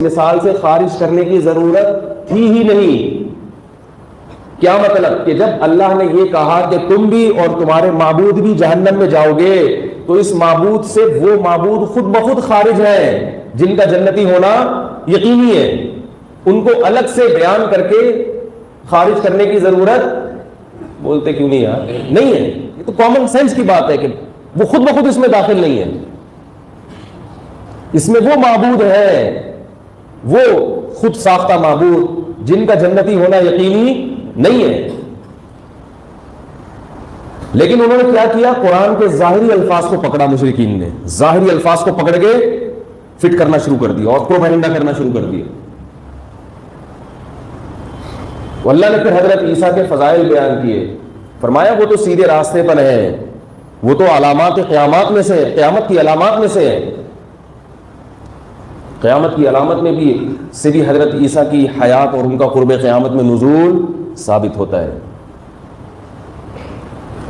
مثال سے خارج کرنے کی ضرورت تھی ہی نہیں۔ کیا مطلب کہ جب اللہ نے یہ کہا کہ تم بھی اور تمہارے معبود بھی جہنم میں جاؤ گے، تو اس معبود سے وہ معبود خود بخود خارج ہیں جن کا جنتی ہونا یقینی ہے، ان کو الگ سے بیان کر کے خارج کرنے کی ضرورت بولتے کیوں نہیں یار نہیں ہے۔ یہ تو کامن سینس کی بات ہے کہ وہ خود بخود اس میں داخل نہیں ہے، اس میں وہ معبود ہے، وہ خود ساختہ معبود جن کا جنتی ہونا یقینی نہیں ہے۔ لیکن انہوں نے کیا کیا؟ قرآن کے ظاہری الفاظ کو پکڑا، مشرکین نے ظاہری الفاظ کو پکڑ کے فٹ کرنا شروع کر دیا اور پروپیگنڈا کرنا شروع کر دیا۔ اللہ نے پھر حضرت عیسیٰ کے فضائل بیان کیے، فرمایا وہ تو سیدھے راستے پر ہے، وہ تو علامات قیامات میں سے، قیامت کی علامات میں سے ہے۔ قیامت کی علامت میں بھی حضرت عیسیٰ کی حیات اور ان کا قرب قیامت میں نزول ثابت ہوتا ہے۔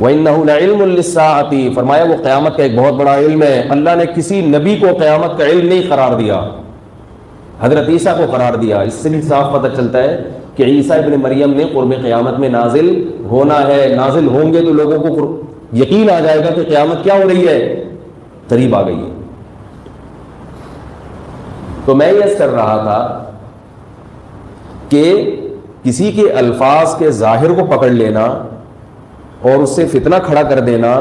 وَإِنَّهُ لَعِلْمٌ لِلسَّاعَةِ، فرمایا وہ قیامت کا ایک بہت بڑا علم ہے۔ اللہ نے کسی نبی کو قیامت کا علم نہیں قرار دیا، حضرت عیسیٰ کو قرار دیا۔ اس سے بھی صاف پتہ چلتا ہے کہ عیسیٰ ابن مریم نے قرب قیامت میں نازل ہونا ہے، نازل ہوں گے تو لوگوں کو یقین آ جائے گا کہ قیامت کیا ہو رہی ہے، قریب آ گئی ہے۔ تو میں یہ کر رہا تھا کہ کسی کے الفاظ کے ظاہر کو پکڑ لینا اور اس سے فتنہ کھڑا کر دینا،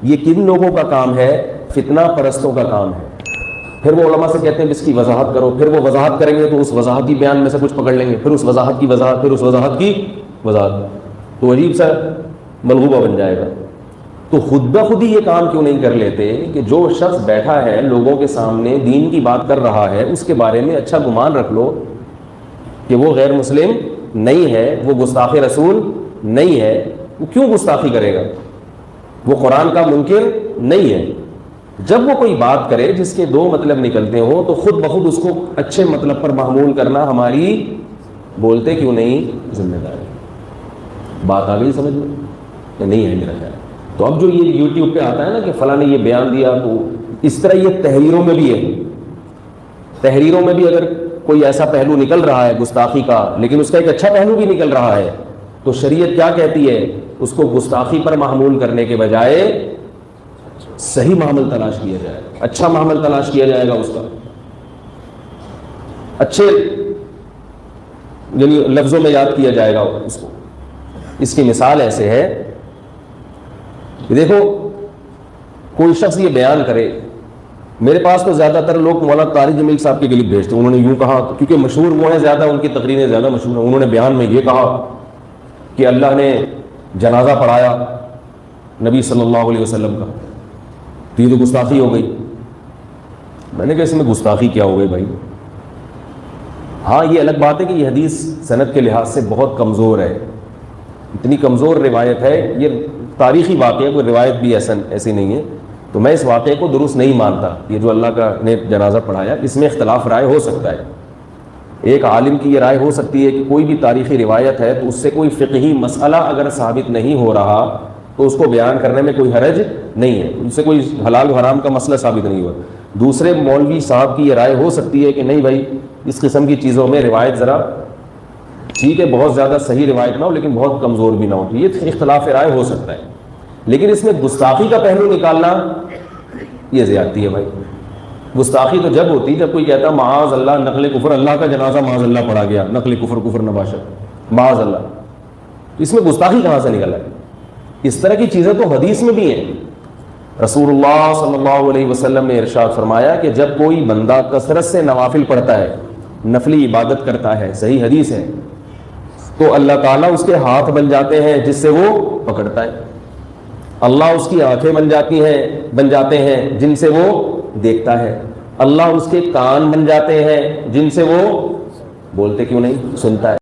یہ کن لوگوں کا کام ہے؟ فتنہ پرستوں کا کام ہے۔ پھر وہ علماء سے کہتے ہیں اس کی وضاحت کرو، پھر وہ وضاحت کریں گے تو اس وضاحتی بیان میں سے کچھ پکڑ لیں گے، پھر اس وضاحت کی وضاحت، پھر اس وضاحت کی وضاحت، تو عجیب سا ملغوبہ بن جائے گا۔ تو خود بخود ہی یہ کام کیوں نہیں کر لیتے کہ جو شخص بیٹھا ہے لوگوں کے سامنے دین کی بات کر رہا ہے، اس کے بارے میں اچھا گمان رکھ لو کہ وہ غیر مسلم نہیں ہے، وہ گستاخ رسول نہیں ہے۔ وہ کیوں گستاخی کرے گا؟ وہ قرآن کا منکر نہیں ہے۔ جب وہ کوئی بات کرے جس کے دو مطلب نکلتے ہوں تو خود بخود اس کو اچھے مطلب پر محمول کرنا ہماری بولتے کیوں نہیں ذمہ داری۔ بات آ گئی سمجھ میں یا نہیں ہے میرا خیال؟ تو اب جو یہ یوٹیوب پہ آتا ہے نا کہ فلاں نے یہ بیان دیا، تو اس طرح یہ تحریروں میں بھی ہے۔ تحریروں میں بھی اگر کوئی ایسا پہلو نکل رہا ہے گستاخی کا، لیکن اس کا ایک اچھا پہلو بھی نکل رہا ہے، تو شریعت کیا کہتی ہے؟ اس کو گستاخی پر محمول کرنے کے بجائے صحیح معامل تلاش کیا جائے، اچھا معامل تلاش کیا جائے گا، اس کا اچھے یعنی لفظوں میں یاد کیا جائے گا اس کو۔ اس کی مثال ایسے ہے، دیکھو کوئی شخص یہ بیان کرے، میرے پاس تو زیادہ تر لوگ مولانا طارق جمیل صاحب کے کلپ بھیجتے ہیں، انہوں نے یوں کہا، کیونکہ مشہور وہ ہیں زیادہ، ان کی تقریریں زیادہ مشہور ہیں۔ انہوں نے بیان میں یہ کہا کہ اللہ نے جنازہ پڑھایا نبی صلی اللہ علیہ وسلم کا، تو یہ تو گستاخی ہو گئی۔ میں نے کہا اس میں گستاخی کیا ہو گئی بھائی؟ ہاں یہ الگ بات ہے کہ یہ حدیث سند کے لحاظ سے بہت کمزور ہے، اتنی کمزور روایت ہے، یہ تاریخی واقعہ، کوئی روایت بھی ایسی نہیں ہے، تو میں اس واقعے کو درست نہیں مانتا۔ یہ جو اللہ کا نے جنازہ پڑھایا، اس میں اختلاف رائے ہو سکتا ہے، ایک عالم کی یہ رائے ہو سکتی ہے کہ کوئی بھی تاریخی روایت ہے تو اس سے کوئی فقہی مسئلہ اگر ثابت نہیں ہو رہا تو اس کو بیان کرنے میں کوئی حرج نہیں ہے، ان سے کوئی حلال و حرام کا مسئلہ ثابت نہیں ہوا۔ دوسرے مولوی صاحب کی یہ رائے ہو سکتی ہے کہ نہیں بھائی اس قسم کی چیزوں میں روایت ذرا ٹھیک ہے، بہت زیادہ صحیح روایت نہ ہو لیکن بہت کمزور بھی نہ ہو، یہ اختلاف رائے ہو سکتا ہے۔ لیکن اس میں گستاخی کا پہلو نکالنا یہ زیادتی ہے بھائی۔ گستاخی تو جب ہوتی جب کوئی کہتا معاذ اللہ نقل کفر، اللہ کا جنازہ معاذ اللہ پڑھا گیا، نقل کفر، کفر نباشت، معاذ اللہ، اس میں گستاخی کہاں سے نکلا ہے؟ اس طرح کی چیزیں تو حدیث میں بھی ہیں۔ رسول اللہ صلی اللہ علیہ وسلم نے ارشاد فرمایا کہ جب کوئی بندہ کثرت سے نوافل پڑھتا ہے، نفلی عبادت کرتا ہے، صحیح حدیث ہے، تو اللہ تعالیٰ اس کے ہاتھ بن جاتے ہیں جس سے وہ پکڑتا ہے، اللہ اس کی آنکھیں بن جاتے ہیں جن سے وہ دیکھتا ہے، اللہ اس کے کان بن جاتے ہیں جن سے وہ بولتے کیوں نہیں سنتا ہے۔